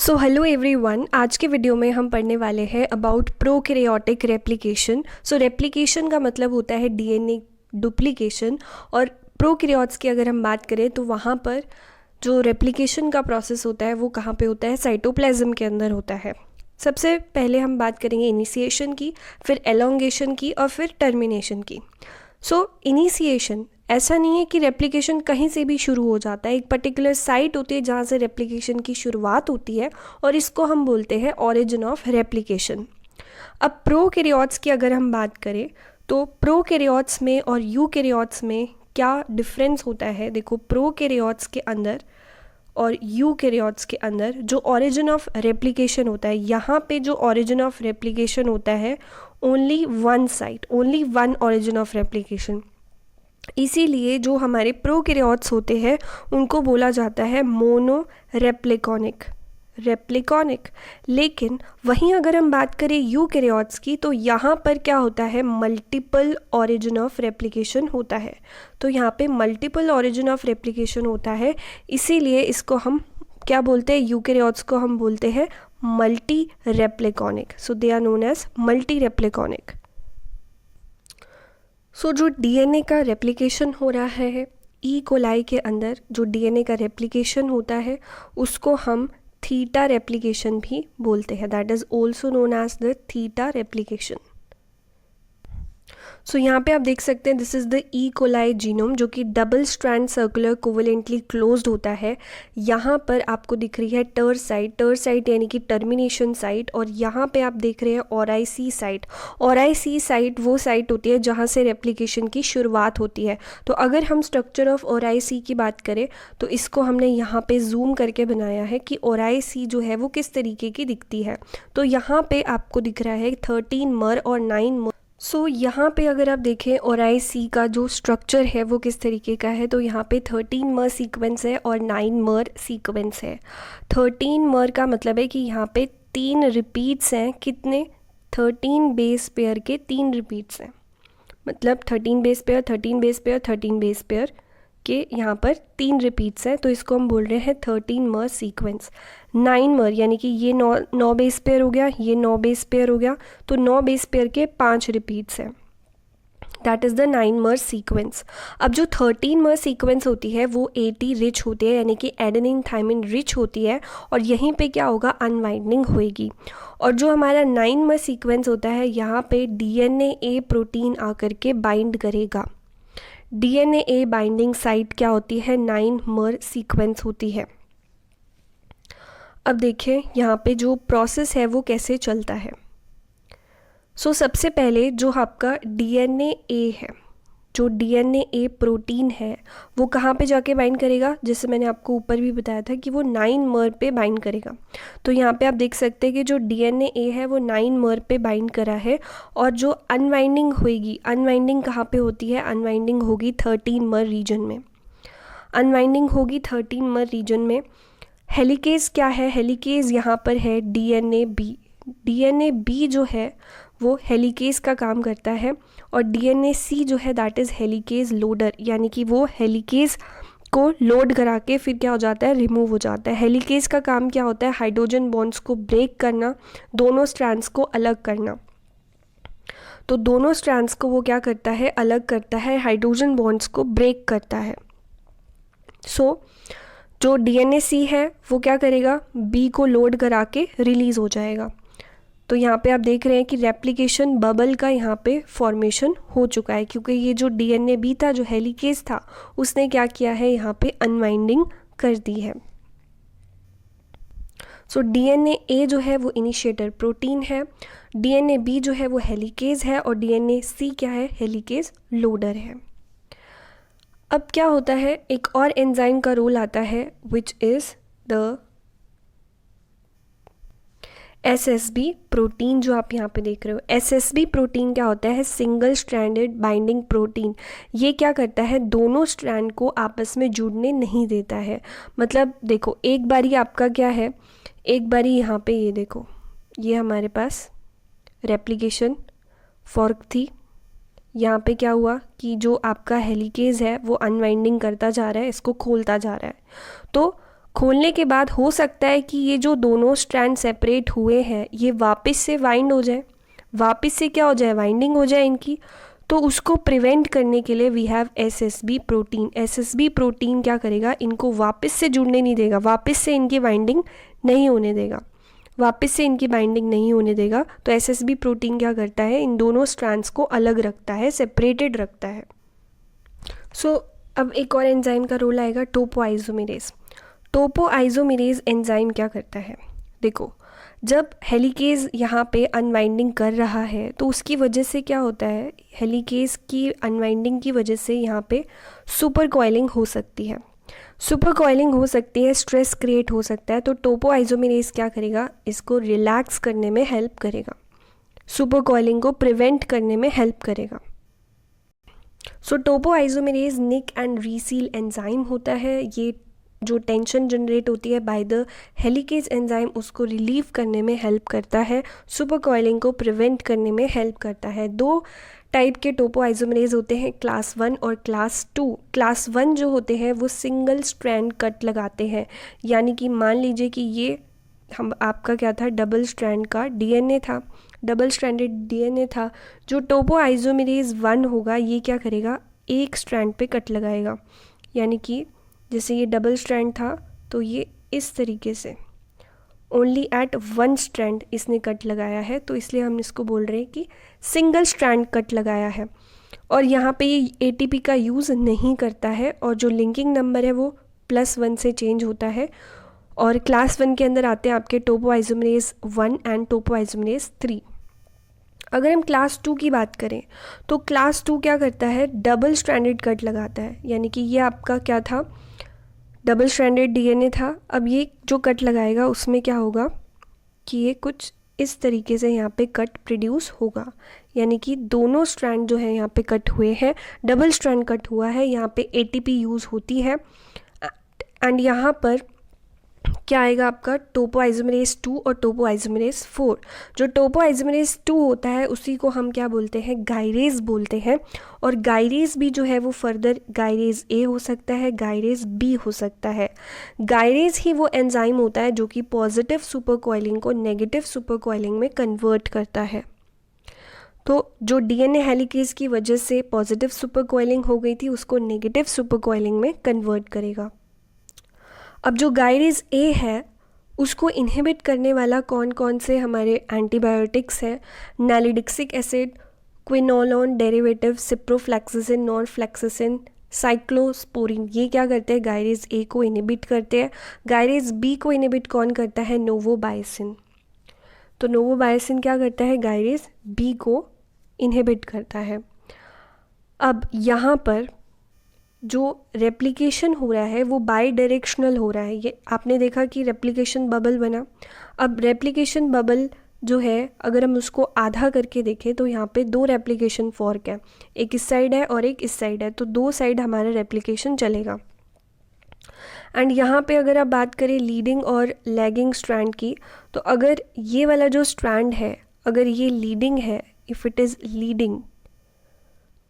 So hello everyone, आज के video में हम पढ़ने वाले हैं about prokaryotic replication. So replication का मतलब होता है डीएनए डुप्लीकेशन। और प्रोकैरियोट्स की अगर हम बात करें तो वहाँ पर जो रेप्लिकेशन का प्रोसेस होता है वो कहाँ पे होता है? साइटोप्लाज्म के अंदर होता है। सबसे पहले हम बात करेंगे इनिशिएशन की, फिर एलोंगेशन की और फिर टर्मिनेशन की। सो इनिशिएशन ऐसा नहीं है कि रेप्लिकेशन कहीं से भी शुरू हो जाता है, एक पर्टिकुलर साइट होती है जहाँ से रेप्लिकेशन की शुरुआत होती है और इसको हम बोलते हैं ओरिजिन ऑफ रेप्लिकेशन। अब प्रोकैरियोट्स की अगर हम बात करें तो प्रोकैरियोट्स में और यूकैरियोट्स में क्या डिफरेंस होता है? देखो, प्रोकैरियोट्स के अंदर और यूकैरियोट्स के अंदर जो ओरिजिन ऑफ रेप्लिकेशन होता है, यहाँ पे जो ओरिजिन ऑफ रेप्लिकेशन होता है only one site, only one origin of replication. इसीलिए जो हमारे प्रोकैरियोट्स होते हैं उनको बोला जाता है मोनो रेप्लिकॉनिक। लेकिन वहीं अगर हम बात करें यूकैरियोट्स की तो यहाँ पर क्या होता है? मल्टीपल ओरिजिन ऑफ रेप्लिकेशन होता है। तो यहाँ पे मल्टीपल ओरिजिन ऑफ रेप्लिकेशन होता है, इसीलिए इसको हम क्या बोलते हैं? यूकैरियोट्स को हम बोलते हैं multi repliconic. So they are known as multi repliconic. So जो डीएनए का रेप्लिकेशन हो रहा है ई कोलाई के अंदर, जो डीएनए का रेप्लिकेशन होता है उसको हम थीटा रेप्लिकेशन भी बोलते हैं। That is also known as the theta replication. So यहाँ पे आप देख सकते हैं this is the E coli genome, जो कि double strand circular covalently closed होता है। यहाँ पर आपको दिख रही है टर साइट यानी कि टर्मिनेशन साइट, और यहाँ पे आप देख रहे हैं ओराइसी साइट। ओराइसी साइट वो साइट होती है जहाँ से रेप्लिकेशन की शुरुआत होती है। तो अगर हम स्ट्रक्चर ऑफ ओराइसी की बात करें तो इसको हमने यहाँ पे जूम करके बनाया है कि ओराइसी जो है वो किस तरीके की दिखती है। तो यहाँ पे आपको दिख रहा है 13 मर और 9 मर। सो यहाँ पे अगर आप देखें ओराइसी का जो स्ट्रक्चर है वो किस तरीके का है, तो यहाँ पे 13 मर सीक्वेंस है और 9 मर सीक्वेंस है। 13 मर का मतलब है कि यहाँ पे 3 रिपीट्स हैं। कितने? 13 बेस पेयर के 3 रिपीट्स हैं, मतलब 13 base pair 13 base pair 13 base pair के यहाँ पर 3 रिपीट्स हैं। तो इसको हम बोल रहे हैं 13 मर सीक्वेंस। 9 मर यानी कि ये 9 बेस पेयर हो गया, ये 9 बेस पेयर हो गया, तो 9 बेस पेयर के 5 रिपीट्स हैं। दैट इज़ द 9 मर सीक्वेंस। अब जो 13 मर सीक्वेंस होती है वो AT रिच होती है, यानी कि एडेनिन थाइमिन रिच होती है, और यहीं पे क्या होगा? अनवाइंडिंग होएगी। और जो हमारा 9 मर सीक्वेंस होता है यहाँ पे DNA प्रोटीन आकर के बाइंड करेगा। DNA बाइंडिंग साइट क्या होती है? 9 मर सीक्वेंस होती है। अब देखें यहाँ पे जो प्रोसेस है वो कैसे चलता है। सो सबसे पहले जो आपका DNA है, जो DNA प्रोटीन है वो कहाँ पे जाके बाइंड करेगा? जैसे मैंने आपको ऊपर भी बताया था कि वो 9 मर पे बाइंड करेगा। तो यहाँ पे आप देख सकते हैं कि जो DNA है वो 9 मर पे बाइंड करा है, और जो अनवाइंडिंग होगी, अनवाइंडिंग कहाँ पे होती है? अनवाइंडिंग होगी 13 मर रीजन में। अनवाइंडिंग होगी 13 मर रीजन में। हेलिकेज क्या है? हेलिकेज यहाँ पर है DNA B जो है वो हेलिकेज का काम करता है, और DNA-C जो है दैट इज़ हेलिकेज लोडर, यानी कि वो हेलिकेज को लोड करा के फिर क्या हो जाता है? रिमूव हो जाता है। हेलिकेज का काम क्या होता है? हाइड्रोजन बॉन्ड्स को ब्रेक करना, दोनों स्ट्रैंड्स को अलग करना। तो दोनों स्ट्रैंड्स को वो क्या करता है? अलग करता है, हाइड्रोजन बॉन्ड्स को ब्रेक करता है। सो जो DNA-C है वो क्या करेगा? B को लोड करा के रिलीज़ हो जाएगा। तो यहाँ पे आप देख रहे हैं कि रेप्लिकेशन बबल का यहाँ पे फॉर्मेशन हो चुका है, क्योंकि ये जो DNA-B था, जो हेलिकेज था, उसने क्या किया है? यहाँ पे अनवाइंडिंग कर दी है। सो DNA-A जो है वो इनिशिएटर प्रोटीन है, DNA-B जो है वो हेलिकेज है, और DNA-C क्या है? हेलिकेज लोडर है। अब क्या होता है? एक और एंजाइम का रोल आता है which is the SSB protein, जो आप यहाँ पे देख रहे हो। SSB प्रोटीन क्या होता है? Single stranded binding protein. ये क्या करता है? दोनों स्ट्रैंड को आपस में जुड़ने नहीं देता है। मतलब देखो, एक बारी आपका क्या है, एक बारी यहाँ पे ये देखो, ये हमारे पास रेप्लिकेशन फॉर्क थी। यहाँ पे क्या हुआ कि जो आपका हेलिकेज है वो अनवाइंडिंग करता जा रहा है, इसको खोलता जा रहा है। तो खोलने के बाद हो सकता है कि ये जो दोनों स्ट्रैंड सेपरेट हुए हैं ये वापस से वाइंड हो जाए, वापस से क्या हो जाए, वाइंडिंग हो जाए इनकी। तो उसको प्रिवेंट करने के लिए we have SSB protein. SSB protein क्या करेगा, इनको वापस से जुड़ने नहीं देगा, वापस से इनकी बाइंडिंग नहीं होने देगा, वापस से इनकी बाइंडिंग नहीं होने देगा। तो एसएसबी प्रोटीन क्या करता है, इन दोनों स्ट्रैंड्स को अलग रखता है, सेपरेटेड रखता है। सो अब एक और एंजाइम का रोल आएगा, टोपोआइसोमेरेज। टोपोआइसोमेरेज एंजाइम क्या करता है, देखो जब हेलिकेज यहाँ पे अनवाइंडिंग कर रहा है तो उसकी वजह से क्या होता है, हेलिकेज की अनवाइंडिंग की वजह से यहाँ पे सुपर कॉइलिंग हो सकती है, सुपर कॉइलिंग हो सकती है, स्ट्रेस क्रिएट हो सकता है। तो टोपोआइसोमेरेज क्या करेगा, इसको रिलैक्स करने में हेल्प करेगा, सुपर कॉइलिंग को प्रिवेंट करने में हेल्प करेगा। सो टोपोआइसोमेरेज निक एंड रीसील एंजाइम होता है। ये जो टेंशन जनरेट होती है बाय द हेलिकेज एंजाइम उसको रिलीव करने में हेल्प करता है, सुपर कॉइलिंग को प्रिवेंट करने में हेल्प करता है। दो टाइप के टोपोआइसोमेरेज होते हैं, क्लास 1 और क्लास 2। क्लास 1 जो होते हैं वो सिंगल स्ट्रैंड कट लगाते हैं, यानी कि मान लीजिए कि ये हम आपका क्या था, डबल स्ट्रैंड का डीएनए था, डबल स्ट्रैंडेड डीएनए था। जो टोपोआइसोमेरेज 1 होगा ये क्या करेगा, एक स्ट्रैंड पे कट लगाएगा, यानी कि जैसे ये डबल स्ट्रैंड था तो ये इस तरीके से ओनली एट 1 स्ट्रैंड इसने कट लगाया है, तो इसलिए हम इसको बोल रहे हैं कि सिंगल स्ट्रैंड कट लगाया है। और यहाँ पे ये एटीपी का यूज़ नहीं करता है और जो लिंकिंग नंबर है वो +1 से चेंज होता है। और क्लास 1 के अंदर आते हैं आपके टोपोआइसोमेरेज 1 एंड टोपोआइसोमेरेज 3। अगर हम क्लास 2 की बात करें तो क्लास 2 क्या करता है, डबल स्ट्रैंडेड कट लगाता है, यानी कि ये आपका क्या था, डबल स्ट्रैंडेड डीएनए था। अब ये जो कट लगाएगा उसमें क्या होगा कि ये कुछ इस तरीके से यहाँ पे कट प्रोड्यूस होगा, यानी कि दोनों स्ट्रैंड जो है यहाँ पे कट हुए हैं, डबल स्ट्रैंड कट हुआ है, यहाँ पे एटीपी यूज़ होती है। एंड यहाँ पर क्या आएगा आपका, टोपोआइसोमेरेज 2 और टोपोआइसोमेरेज 4। जो टोपोआइसोमेरेज 2 होता है उसी को हम क्या बोलते हैं, गायरेज बोलते हैं। और गायरेज भी जो है वो फर्दर गायरेज ए हो सकता है, गायरेज बी हो सकता है। गायरेज ही वो एंजाइम होता है जो कि पॉजिटिव सुपर कॉइलिंग को नेगेटिव सुपर कॉइलिंग में कन्वर्ट करता है। तो जो डीएनए हेलिकेज की वजह से पॉजिटिव सुपर कॉइलिंग हो गई थी उसको नेगेटिव सुपर कॉइलिंग में कन्वर्ट करेगा। अब जो गायरेज ए है उसको इनहिबिट करने वाला कौन कौन से हमारे एंटीबायोटिक्स हैं, नैलिडिक्सिक एसिड, क्विनोलोन डेरिवेटिव, सिप्रोफ्लेक्सिसिन, नॉरफ्लेक्सिसिन, साइक्लोस्पोरिन, ये क्या करते हैं, गायरेज ए को इनहिबिट करते हैं। गायरेज बी को इनहिबिट कौन करता है, नोवोबायसिन। तो नोवोबायसिन क्या करता है, गायरेज बी को इनहिबिट करता है। अब यहाँ पर जो रेप्लिकेशन हो रहा है वो बाई डायरेक्शनल हो रहा है। ये आपने देखा कि रेप्लिकेशन बबल बना। अब रेप्लिकेशन बबल जो है अगर हम उसको आधा करके देखें तो यहाँ पे 2 रेप्लिकेशन फॉर्क है, एक इस साइड है और एक इस साइड है, तो 2 साइड हमारा रेप्लिकेशन चलेगा। एंड यहाँ पे अगर आप बात करें लीडिंग और लैगिंग स्ट्रैंड की, तो अगर ये वाला जो स्ट्रैंड है अगर ये लीडिंग है, इफ़ इट इज़ लीडिंग,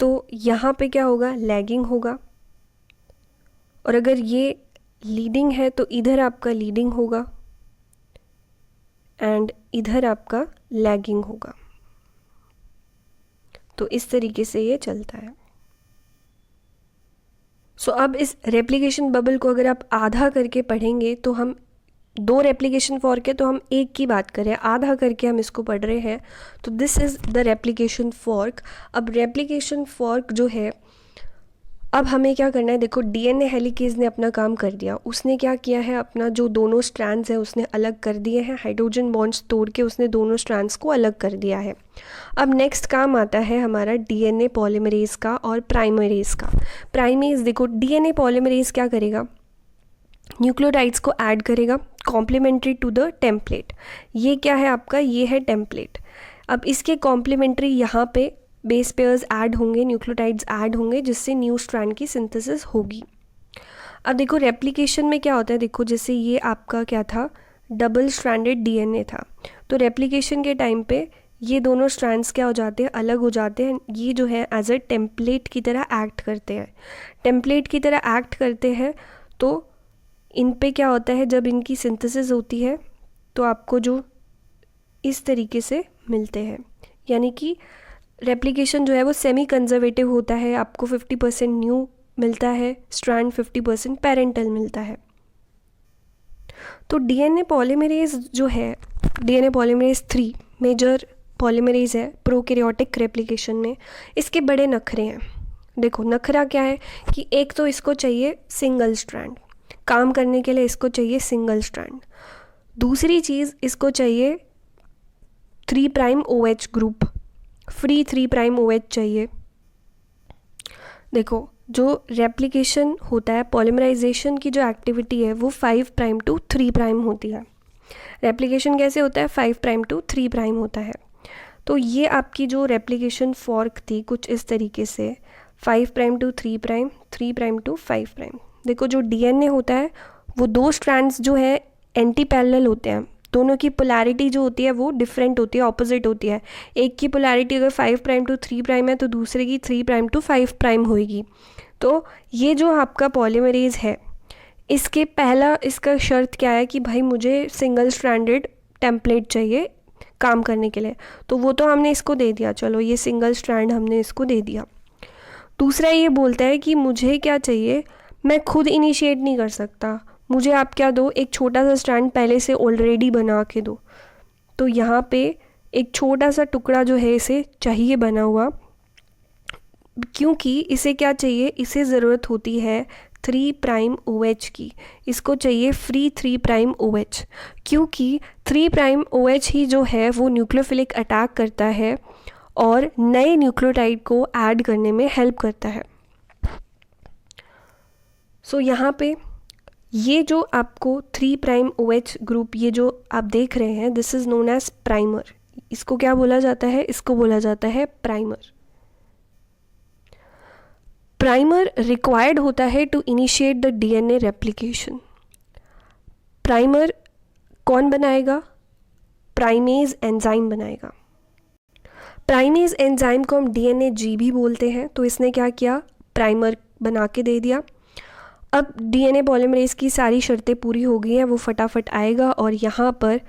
तो यहाँ पे क्या होगा, लैगिंग होगा। और अगर ये लीडिंग है तो इधर आपका लीडिंग होगा एंड इधर आपका लैगिंग होगा। तो इस तरीके से ये चलता है। सो अब इस रेप्लिकेशन बबल को अगर आप आधा करके पढ़ेंगे तो हम 2 रेप्लिकेशन फॉर्क है तो हम एक की बात करें, आधा करके हम इसको पढ़ रहे हैं, तो this is the replication fork. अब रेप्लिकेशन फॉर्क जो है, अब हमें क्या करना है, देखो डीएनए हेलिकेज ने अपना काम कर दिया, उसने क्या किया है, अपना जो दोनों स्ट्रैंड्स हैं उसने अलग कर दिए हैं, हाइड्रोजन बॉन्ड्स तोड़ के उसने दोनों स्ट्रैंड्स को अलग कर दिया है। अब नेक्स्ट काम आता है हमारा डीएनए पॉलीमरेज का और प्राइमरेज का। प्राइमेज देखो, डीएनए पॉलीमरेज क्या करेगा, न्यूक्लियोटाइड्स को ऐड करेगा कॉम्प्लीमेंट्री टू द टेम्पलेट। ये क्या है आपका, ये है टेम्पलेट। अब इसके कॉम्प्लीमेंट्री यहाँ पे बेस पेयर्स ऐड होंगे, न्यूक्लियोटाइड्स ऐड होंगे, जिससे न्यू स्ट्रैंड की सिंथेसिस होगी। अब देखो रेप्लिकेशन में क्या होता है, देखो जैसे ये आपका क्या था, डबल स्ट्रैंडेड डीएनए था, तो रेप्लिकेशन के टाइम पे ये दोनों स्ट्रैंड्स क्या हो जाते हैं, अलग हो जाते हैं। ये जो है एज अ टेम्पलेट की तरह एक्ट करते हैं, टेम्पलेट की तरह एक्ट करते हैं। तो इन पे क्या होता है, जब इनकी सिंथेसिस होती है तो आपको जो इस तरीके से मिलते हैं, यानी कि रेप्लिकेशन जो है वो सेमी कंजर्वेटिव होता है, आपको 50% न्यू मिलता है स्ट्रैंड, 50% पेरेंटल मिलता है। तो डीएनए पॉलीमरेज जो है, डीएनए पॉलीमरेज 3 मेजर पॉलीमरेज है प्रोकैरियोटिक रेप्लिकेशन में। इसके बड़े नखरे हैं। देखो नखरा क्या है कि एक तो इसको चाहिए सिंगल स्ट्रैंड, काम करने के लिए इसको चाहिए सिंगल स्ट्रैंड। दूसरी चीज़ इसको चाहिए 3' OH ग्रुप, फ्री 3' OH चाहिए। देखो जो रेप्लिकेशन होता है, पॉलीमराइजेशन की जो एक्टिविटी है वो 5' to 3' होती है। रेप्लिकेशन कैसे होता है, 5' to 3' होता है। तो ये आपकी जो रेप्लिकेशन फॉर्क थी कुछ इस तरीके से 5' to 3', 3' to 5'। देखो जो डीएनए होता है वो 2 स्ट्रैंड्स जो है एंटी पैरेलल होते हैं, दोनों की पोलैरिटी जो होती है वो डिफरेंट होती है, ऑपोजिट होती है। एक की पोलैरिटी अगर 5' to 3' है तो दूसरे की 3' to 5' होएगी। तो ये जो आपका पॉलीमरेज है इसके पहला इसका शर्त क्या है कि भाई मुझे सिंगल स्ट्रैंडेड टेम्पलेट चाहिए काम करने के लिए, तो वो तो हमने इसको दे दिया, चलो ये सिंगल स्ट्रैंड हमने इसको दे दिया। दूसरा ये बोलता है कि मुझे क्या चाहिए, मैं खुद इनिशिएट नहीं कर सकता, मुझे आप क्या दो, एक छोटा सा स्ट्रैंड पहले से ऑलरेडी बना के दो। तो यहाँ पे एक छोटा सा टुकड़ा जो है इसे चाहिए बना हुआ, क्योंकि इसे क्या चाहिए, इसे ज़रूरत होती है 3' OH की, इसको चाहिए फ्री 3' OH, क्योंकि 3' OH ही जो है वो न्यूक्लियोफिलिक अटैक करता है और नए न्यूक्लियोटाइड को ऐड करने में हेल्प करता है। सो यहाँ पे ये जो आपको 3' OH ग्रुप ये जो आप देख रहे हैं, this is known as primer. इसको क्या बोला जाता है, इसको बोला जाता है प्राइमर। प्राइमर रिक्वायर्ड होता है to initiate the DNA replication. Primer कौन बनाएगा, प्राइमेज एंजाइम बनाएगा। प्राइमेज एंजाइम को हम DNAG भी बोलते हैं। तो इसने क्या किया, प्राइमर बना के दे दिया। अब डीएनए पॉलीमरेज की सारी शर्तें पूरी हो गई हैं, वो फटाफट आएगा और यहाँ पर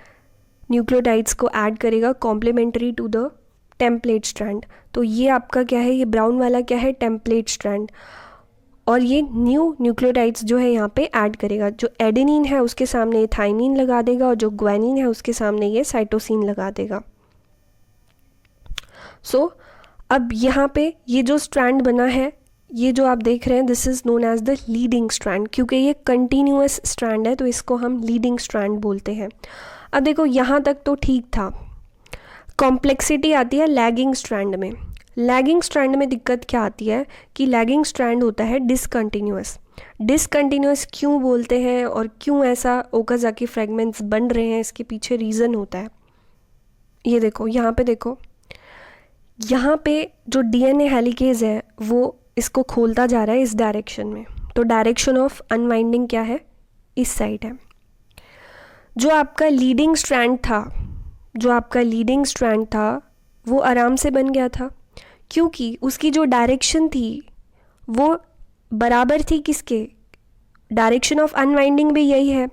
न्यूक्लियोटाइड्स को ऐड करेगा complementary to the template strand. तो ये आपका क्या है, ये ब्राउन वाला क्या है, टेम्पलेट स्ट्रैंड, और ये न्यू न्यूक्लियोटाइड्स जो है यहाँ पे ऐड करेगा। जो एडेनिन है उसके सामने ये थाइमिन लगा देगा और जो ग्वानिन है उसके सामने ये साइटोसिन लगा देगा। सो अब यहाँ पे ये जो स्ट्रैंड बना है, ये जो आप देख रहे हैं, this is known as the leading strand, क्योंकि ये कंटिन्यूअस स्ट्रैंड है तो इसको हम लीडिंग स्ट्रैंड बोलते हैं। अब देखो यहाँ तक तो ठीक था, कॉम्प्लेक्सिटी आती है लैगिंग स्ट्रैंड में। लैगिंग स्ट्रैंड में दिक्कत क्या आती है कि लैगिंग स्ट्रैंड होता है डिसकंटिन्यूअस। डिसकंटिन्यूअस क्यों बोलते हैं और क्यों ऐसा ओकाज़ाकी फ्रेगमेंट्स बन रहे हैं, इसके पीछे रीज़न होता है। ये देखो यहाँ पे, देखो यहाँ पे जो डीएनए हेलिकेज है वो इसको खोलता जा रहा है इस डायरेक्शन में। तो डायरेक्शन ऑफ अनवाइंडिंग क्या है, इस साइड है। जो आपका लीडिंग स्ट्रैंड था वो आराम से बन गया था, क्योंकि उसकी जो डायरेक्शन थी वो बराबर थी किसके, डायरेक्शन ऑफ अनवाइंडिंग भी यही है,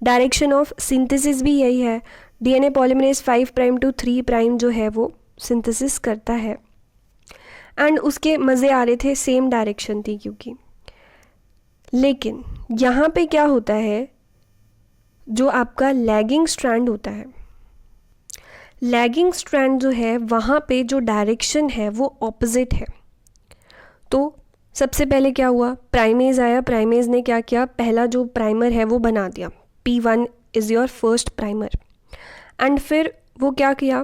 डायरेक्शन ऑफ सिंथेसिस भी यही है। डीएनए पॉलीमरेज 5' to 3' जो है वो सिंथेसिस करता है, एंड उसके मज़े आ रहे थे, सेम डायरेक्शन थी क्योंकि। लेकिन यहाँ पे क्या होता है, जो आपका लैगिंग स्ट्रैंड होता है, लैगिंग स्ट्रैंड जो है वहाँ पे जो डायरेक्शन है वो ऑपोजिट है। तो सबसे पहले क्या हुआ, प्राइमेज आया, प्राइमेज ने क्या किया, पहला जो प्राइमर है वो बना दिया, P1 is your first primer. And फिर वो क्या किया,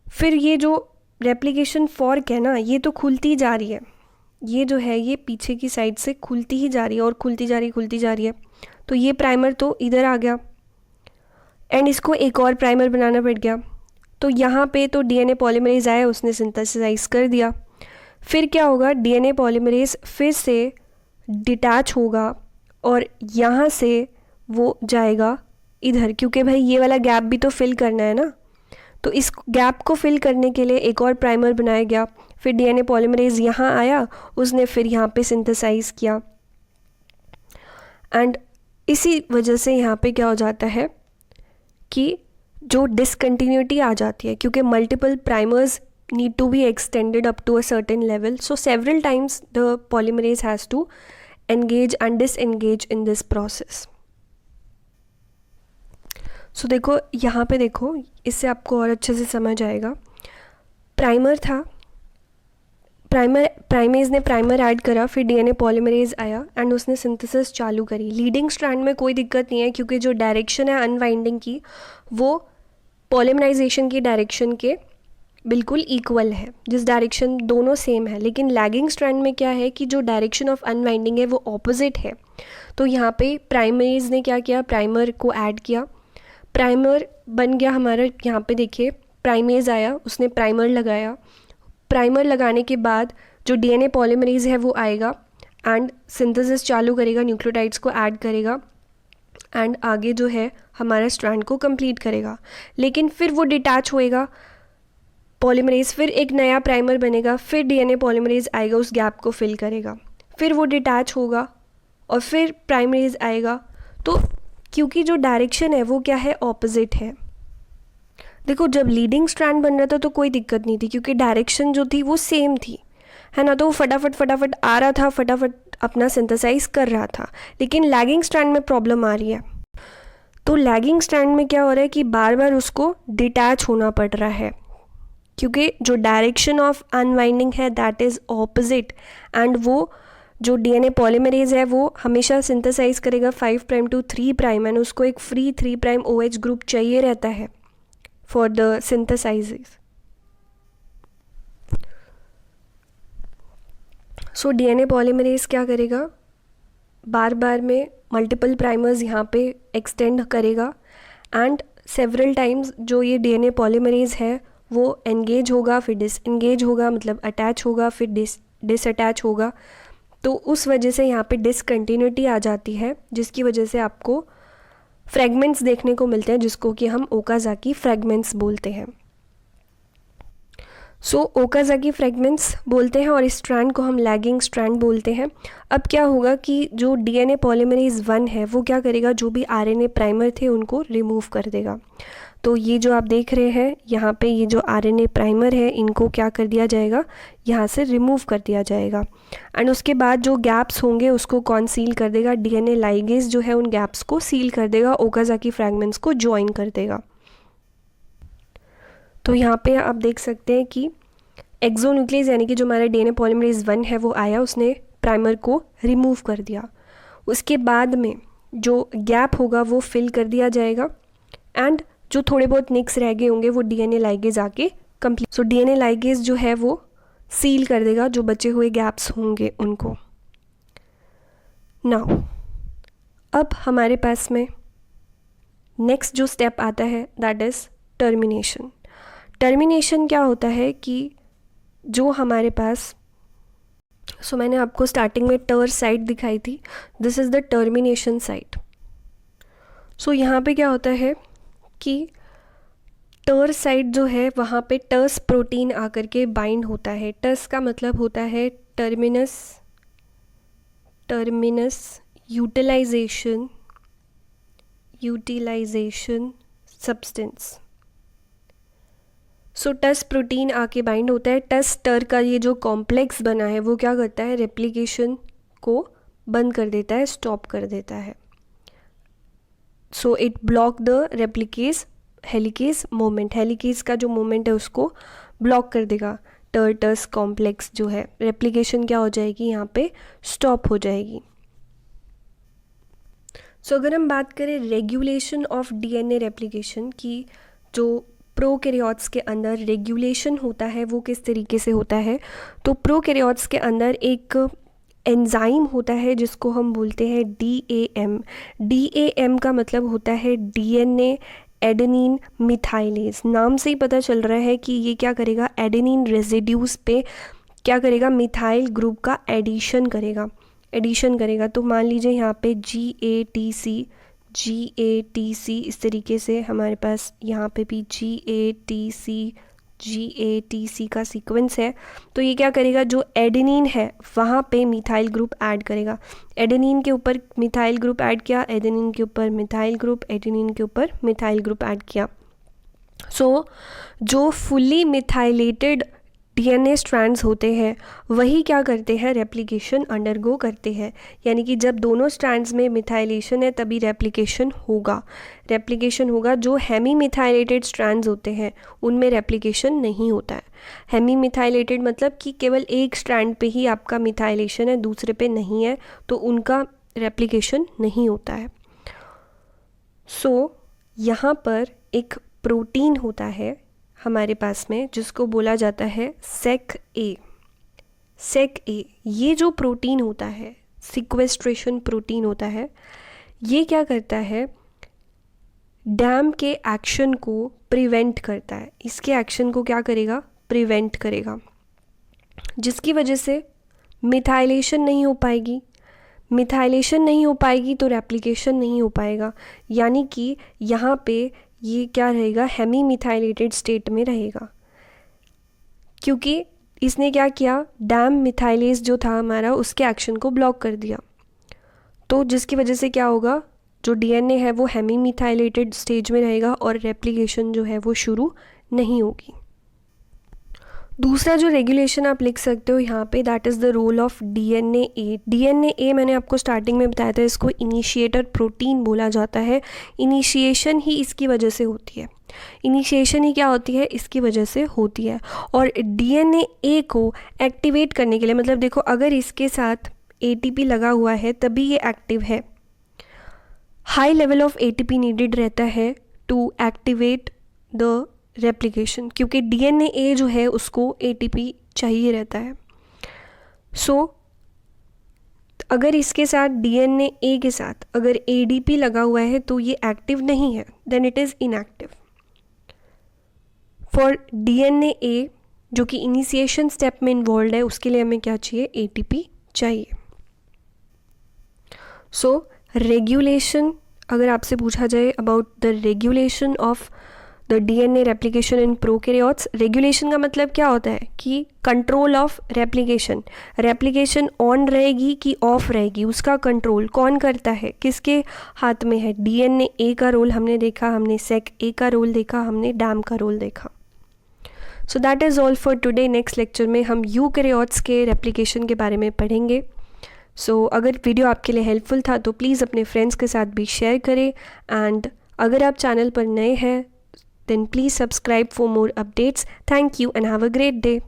फिर ये जो रेप्लिकेशन फॉर्क है ना, ये तो खुलती जा रही है, ये जो है ये पीछे की साइड से खुलती ही जा रही है और खुलती जा रही है। तो ये प्राइमर तो इधर आ गया एंड इसको एक और प्राइमर बनाना पड़ गया। तो यहाँ पे तो डीएनए पॉलीमरेज आया, उसने सिंथेसाइज कर दिया। फिर क्या होगा, डीएनए पॉलीमरेज फिर से डिटैच होगा और यहाँ से वो जाएगा इधर, क्योंकि भाई ये वाला गैप भी तो फिल करना है ना। तो इस गैप को फिल करने के लिए एक और प्राइमर बनाया गया। फिर डीएनए पॉलीमरेज यहाँ आया, उसने फिर यहाँ पे सिंथेसाइज किया एंड इसी वजह से यहाँ पे क्या हो जाता है कि जो डिसकंटिन्यूटी आ जाती है, क्योंकि multiple primers need to be extended up to a certain level, so several times the polymerase has to engage and disengage in this process. So देखो यहाँ पे देखो, इससे आपको और अच्छे से समझ आएगा। प्राइमर था, प्राइमेज ने प्राइमर ऐड करा, फिर डीएनए पॉलीमरेज आया एंड उसने सिंथेसिस चालू करी। लीडिंग स्ट्रैंड में कोई दिक्कत नहीं है, क्योंकि जो डायरेक्शन है अनवाइंडिंग की वो पॉलीमराइजेशन की डायरेक्शन के बिल्कुल इक्वल है, जिस डायरेक्शन दोनों सेम है। लेकिन लैगिंग स्ट्रैंड में क्या है कि जो डायरेक्शन ऑफ अनवाइंडिंग है वो ऑपोजिट है। तो यहाँ पे प्राइमरीज ने क्या किया, प्राइमर को ऐड किया, प्राइमर बन गया हमारा। यहाँ पे देखिए प्राइमेज आया, उसने प्राइमर लगाया, प्राइमर लगाने के बाद जो डीएनए पॉलीमरेज है वो आएगा एंड सिंथेसिस चालू करेगा, न्यूक्लियोटाइड्स को ऐड करेगा एंड आगे जो है हमारा स्ट्रैंड को कंप्लीट करेगा। लेकिन फिर वो डिटैच होएगा पॉलीमरेज, फिर एक नया प्राइमर बनेगा, फिर डीएनए पॉलीमरेज आएगा, उस गैप को फिल करेगा, फिर वो डिटैच होगा और फिर प्राइमरेज आएगा। तो क्योंकि जो डायरेक्शन है वो क्या है, ऑपोजिट है। देखो जब लीडिंग स्ट्रैंड बन रहा था तो कोई दिक्कत नहीं थी, क्योंकि डायरेक्शन जो थी वो सेम थी, है ना, तो वो फटाफट आ रहा था, फटाफट अपना सिंथेसाइज कर रहा था। लेकिन लैगिंग स्ट्रैंड में प्रॉब्लम आ रही है। तो लैगिंग स्ट्रैंड में क्या हो रहा है कि बार बार उसको डिटैच होना पड़ रहा है, क्योंकि जो डायरेक्शन ऑफ अनवाइंडिंग है दैट इज़ ऑपोजिट एंड वो जो डीएनए पॉलीमरेज है वो हमेशा सिंथेसाइज करेगा 5 प्राइम टू 3 प्राइम एंड उसको एक फ्री 3 प्राइम OH ग्रुप चाहिए रहता है for the synthesises. So DNA polymerase क्या करेगा, बार बार में मल्टीपल प्राइमर्स यहाँ पे एक्सटेंड करेगा एंड सेवरल टाइम्स जो ये डीएनए पॉलीमरेज है वो एंगेज होगा, फिर डिसएंगेज होगा, मतलब अटैच होगा, फिर डिसअटैच होगा। तो उस वजह से यहाँ पे डिसकंटिन्यूटी आ जाती है, जिसकी वजह से आपको फ्रैगमेंट्स देखने को मिलते हैं, जिसको कि हम ओकाज़ाकी फ्रैगमेंट्स बोलते हैं। सो ओकाज़ाकी फ्रैगमेंट्स बोलते हैं और इस स्ट्रैंड को हम लैगिंग स्ट्रैंड बोलते हैं। अब क्या होगा कि जो डीएनए पॉलीमरेज 1 है वो क्या करेगा, जो भी आरएनए प्राइमर थे उनको रिमूव कर देगा। तो ये जो आप देख रहे हैं यहाँ पे, ये जो आरएनए प्राइमर है इनको क्या कर दिया जाएगा, यहाँ से रिमूव कर दिया जाएगा एंड उसके बाद जो गैप्स होंगे उसको कौन सील कर देगा, डीएनए लाइगेज जो है उन गैप्स को सील कर देगा, ओकाज़ाकी फ्रैगमेंट्स को ज्वाइन कर देगा। तो यहाँ पे आप देख सकते हैं कि एक्सोन्यूक्लियस यानी कि जो हमारा डीएनए पॉलीमरेज 1 है वो आया, उसने प्राइमर को रिमूव कर दिया। उसके बाद में जो गैप होगा वो फिल कर दिया जाएगा एंड जो थोड़े बहुत निक्स रह गए होंगे वो डीएनए लाइगेज आके कंप्लीट, सो डीएनए लाइगेज जो है वो सील कर देगा जो बचे हुए गैप्स होंगे उनको। नाउ अब हमारे पास में नेक्स्ट जो स्टेप आता है दैट इज़ टर्मिनेशन। टर्मिनेशन क्या होता है कि जो हमारे पास, सो मैंने आपको स्टार्टिंग में टर साइट दिखाई थी, this is the termination site. So यहाँ पे क्या होता है कि टर साइट जो है वहाँ पे टर्स प्रोटीन आकर के बाइंड होता है। टर्स का मतलब होता है टर्मिनस यूटिलाइजेशन सब्सटेंस। सो टस प्रोटीन आके बाइंड होता है। टस टर का ये जो कॉम्प्लेक्स बना है वो क्या करता है, रेप्लिकेशन को बंद कर देता है, स्टॉप कर देता है। So it block the replicase helicase moment, helicase का जो मोमेंट है उसको ब्लॉक कर देगा। टस कॉम्प्लेक्स जो है, रेप्लिकेशन क्या हो जाएगी, यहाँ पे स्टॉप हो जाएगी। सो अगर हम बात करें रेगुलेशन ऑफ डीएनए रेप्लिकेशन की, जो प्रोकैरियोट्स के अंदर रेगुलेशन होता है वो किस तरीके से होता है, तो प्रोकैरियोट्स के अंदर एक एंजाइम होता है जिसको हम बोलते हैं DAM। DAM का मतलब होता है डीएनए एडेनिन मिथाइलेज। नाम से ही पता चल रहा है कि ये क्या करेगा, एडेनिन रेजिड्यूज पे क्या करेगा, मिथाइल ग्रुप का एडिशन करेगा। तो मान लीजिए यहाँ पे GATC इस तरीके से हमारे पास यहाँ पे भी GATC GATC का सीक्वेंस है, तो ये क्या करेगा, जो एडेनिन है वहाँ पे मिथाइल ग्रुप ऐड करेगा। एडेनिन के ऊपर मिथाइल ग्रुप ऐड किया, एडेनिन के ऊपर मिथाइल ग्रुप, एडेनिन के ऊपर मिथाइल ग्रुप ऐड किया। सो जो फुल्ली मिथाइलेटेड DNA स्ट्रैंड्स होते हैं वही क्या करते हैं, रेप्लिकेशन अंडरगो करते हैं। यानी कि जब दोनों स्ट्रैंड्स में मिथाइलेशन है तभी रेप्लिकेशन होगा। जो हेमी मिथाइलेटेड स्ट्रैंड्स होते हैं उनमें रेप्लिकेशन नहीं होता है। हेमी मिथाइलेटेड मतलब कि केवल एक स्ट्रैंड पे ही आपका मिथाइलेशन है, दूसरे पे नहीं है, तो उनका रेप्लिकेशन नहीं होता है। सो यहाँ पर एक प्रोटीन होता है हमारे पास में जिसको बोला जाता है SEC-A। ये जो प्रोटीन होता है, सिक्वेस्ट्रेशन प्रोटीन होता है, ये क्या करता है, डैम के एक्शन को प्रिवेंट करता है। इसके एक्शन को क्या करेगा, प्रिवेंट करेगा, जिसकी वजह से मिथाइलेशन नहीं हो पाएगी। मिथाइलेशन नहीं हो पाएगी तो रेप्लिकेशन नहीं हो पाएगा। यानी कि यहाँ पे ये क्या रहेगा, हेमी मिथाइलेटेड स्टेट में रहेगा, क्योंकि इसने क्या किया, डैम मिथाइलेज जो था हमारा उसके एक्शन को ब्लॉक कर दिया। तो जिसकी वजह से क्या होगा, जो DNA है वो हेमी मिथाइलेटेड स्टेज में रहेगा और रेप्लिकेशन जो है वो शुरू नहीं होगी। दूसरा जो रेगुलेशन आप लिख सकते हो यहाँ पे, that is the role of DNA। मैंने आपको स्टार्टिंग में बताया था, इसको इनिशिएटर प्रोटीन बोला जाता है। इनिशिएशन ही इसकी वजह से होती है। इनिशिएशन ही क्या होती है, इसकी वजह से होती है। और DNA को एक्टिवेट करने के लिए, मतलब देखो अगर इसके साथ ATP लगा हुआ है तभी ये एक्टिव है। High level of ATP needed रहता है टू एक्टिवेट द रेप्लिकेशन, क्योंकि DNA जो है उसको ATP चाहिए रहता है। सो अगर इसके साथ DNA के साथ अगर ADP लगा हुआ है तो ये एक्टिव नहीं है, then it is inactive. For DNA जो कि इनिशिएशन स्टेप में इन्वॉल्व है, उसके लिए हमें क्या चाहिए, ATP चाहिए। सो रेगुलेशन, अगर आपसे पूछा जाए about the regulation of the DNA replication in prokaryotes, regulation का मतलब क्या होता है कि कंट्रोल ऑफ रेप्लिकेशन ऑन रहेगी कि ऑफ रहेगी, उसका कंट्रोल कौन करता है, किसके हाथ में है। DNA का रोल हमने देखा, हमने SEC-A का रोल देखा, हमने डैम का रोल देखा। So that is all for today. Next lecture में हम यूकैरियोट्स के रेप्लिकेशन के बारे में पढ़ेंगे। सो अगर वीडियो आपके लिए हेल्पफुल था तो प्लीज़ अपने फ्रेंड्स के साथ भी शेयर करें। एंड अगर आप चैनल पर नए हैं then please subscribe for more updates. Thank you and have a great day.